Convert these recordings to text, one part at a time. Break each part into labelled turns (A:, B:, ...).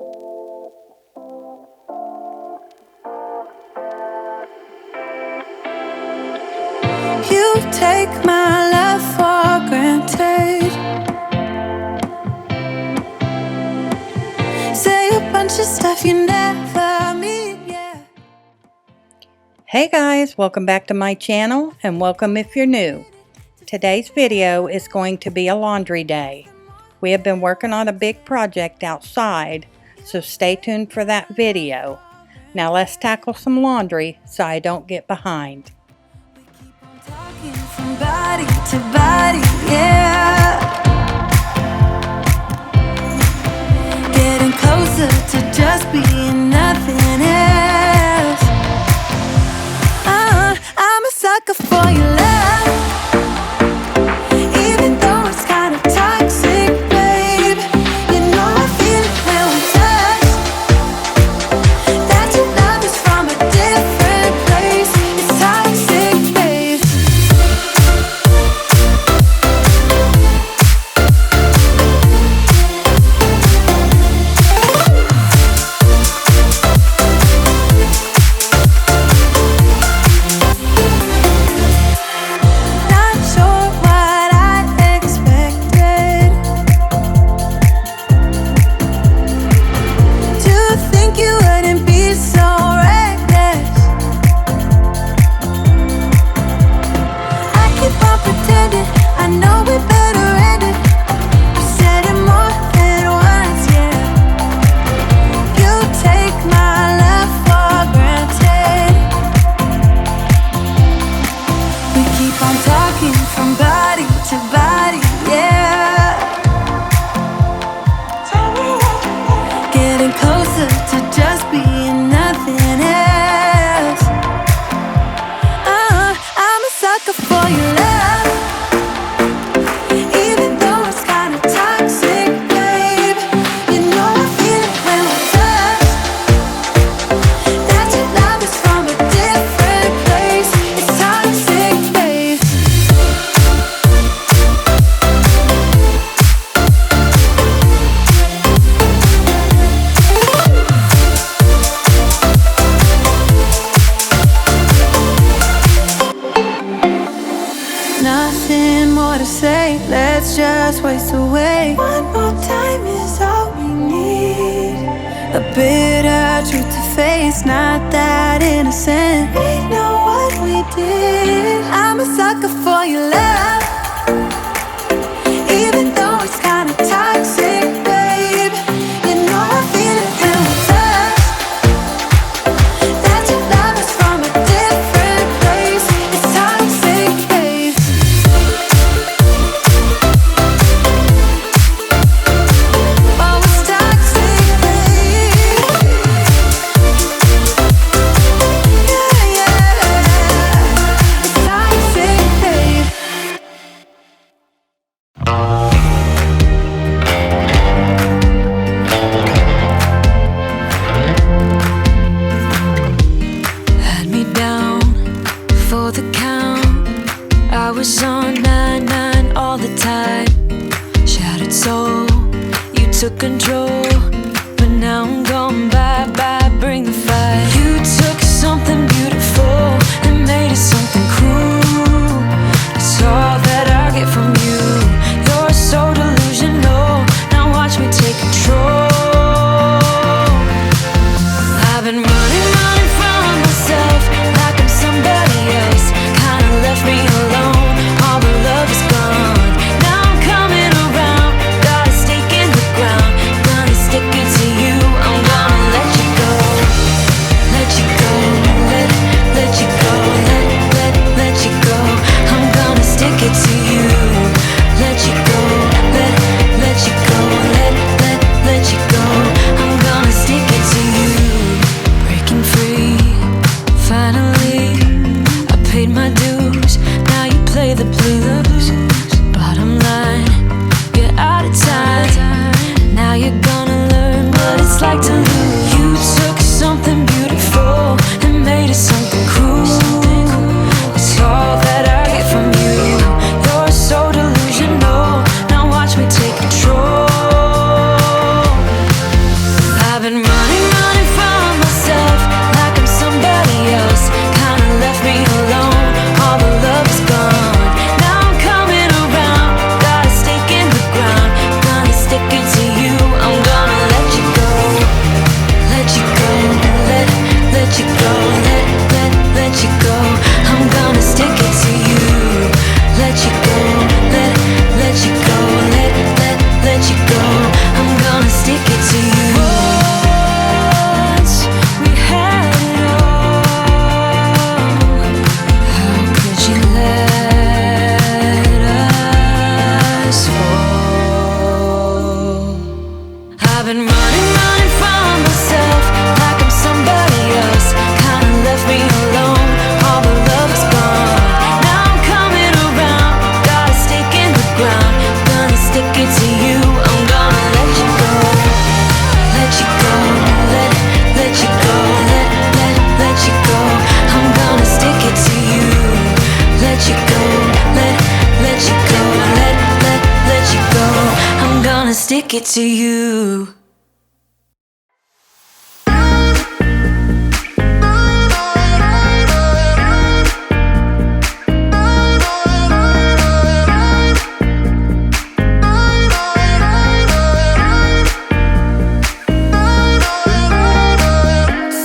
A: You take my love for granted. Say a bunch of stuff you never mean, yeah.
B: Hey guys, welcome back to my channel and welcome if you're new. Today's video is going to be a laundry day. We have been working on a big project outside, so stay tuned for that video. Now let's tackle some laundry so I don't get behind.
A: Talking from body to body, yeah. Getting closer to just being nothing else. I'm a sucker for your love. Even though it's kind of toxic, babe. You know I feel it when we touch. That your love is from a different place. It's toxic, babe. Not sure what I expected. To think you wouldn't be so reckless. I keep on pretending I know we better end it. I said it more than once, yeah. You take my love for granted. We keep on talking from body to body, yeah. Getting closer to just being nothing else. I'm a sucker for your love. Even though it's kind of toxic, babe. You know I feel it when we touch. That your love is from a different place. It's toxic, babe. Nothing more to say, let's just waste away. One more time is all we need. A bitter truth to face, not that innocent. We know what we did. I'm a sucker for your love. Even though it's kind of toxic, babe. You know I feel it when we touch. That your love is from a different place. It's toxic, babe. Oh, it's toxic, babe. Yeah, yeah. It's toxic, babe. Had me down for the count. I was on 9-9 all the time. Shattered soul, you took control. But now I'm gone, bye-bye, bring the fire. You took something beautiful and made it something cruel. It's all that I get from you. You're so delusional. Now watch me take control. I've been running from myself like I'm somebody else. Kinda left me alone, all the love is gone. Now I'm coming around, got a stake in the ground. Gonna stick it to you, I'm gonna let you go. Let you go, let you go, let you go. I'm gonna stick it to you. Let you go, let you go, let you go. I'm gonna stick it to you. Breaking free, finally. I paid my dues, now you play the blues. Bottom line, you're out of time. Now you're gonna learn what it's like to lose. You took something beautiful and made it something cruel. It's all that I get from you. You're so delusional. Now watch me take control. I've running from myself like I'm somebody else. Kinda left me alone, all the love is gone. Now I'm coming around, got a stake in the ground. Gonna stick it to you, I'm gonna let you go. Let you go, let you go, let you go. I'm gonna stick it to you. Let you go, let you go, let you go. I'm gonna stick it to you.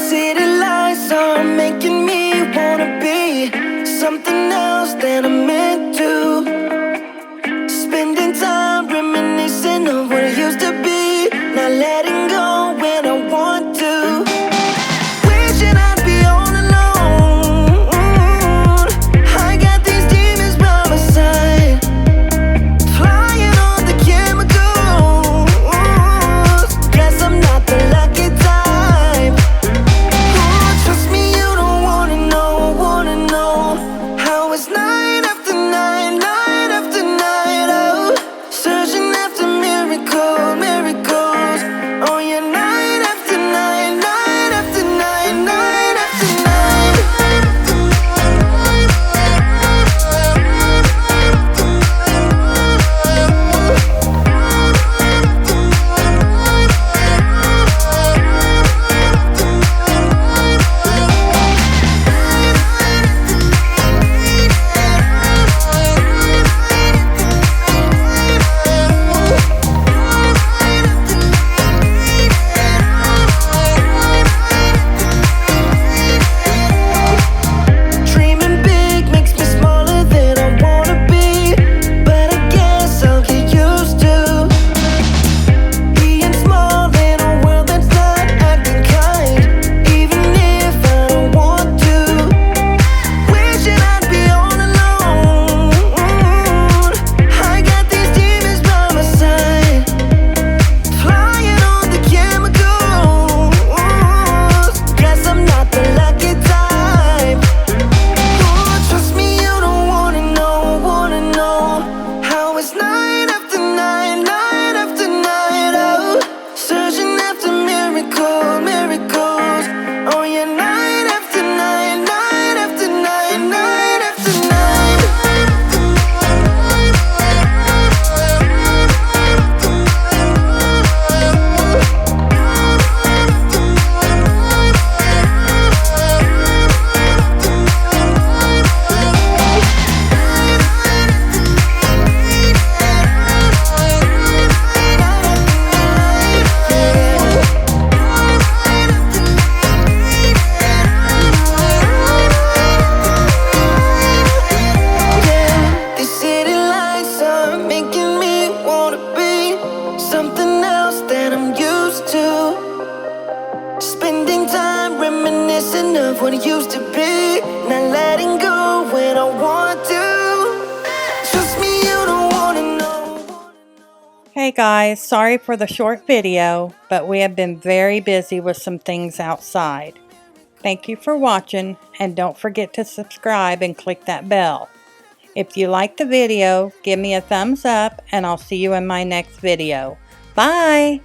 C: City lights are making me wanna be something else than I'm meant to. Spending time reminiscing of what it used to be, not letting go when I want to. Wishing I'd be all alone. I got these demons by my side, flying on the chemicals. Guess I'm not the lucky type. Trust me, you don't wanna know how it's night after night, night after night. Oh, searching after miracles. Oh yeah, night after night, night after night, night after night. Dreaming big makes me smaller than I wanna be, but I guess I'll get used to being small in a world that's not acting kind, even if I don't want to. Wishing I'd be all alone. I got these demons by my side, flying on the chemicals. Guess I'm not the lucky type. Trust me, you don't wanna know how it's night after night, night after night. Oh, searching after miracles. Oh yeah, night after night, night after night, night after night. Yeah, these city lights are making me wanna be something else than I'm used to. Spending time reminiscing of what it used to be, not letting go when I want to. Trust me, you don't wanna know.
B: Hey guys, sorry for the short video, but we have been very busy with some things outside. Thank you for watching, and don't forget to subscribe and click that bell. If you like the video, give me a thumbs up, and I'll see you in my next video. Bye!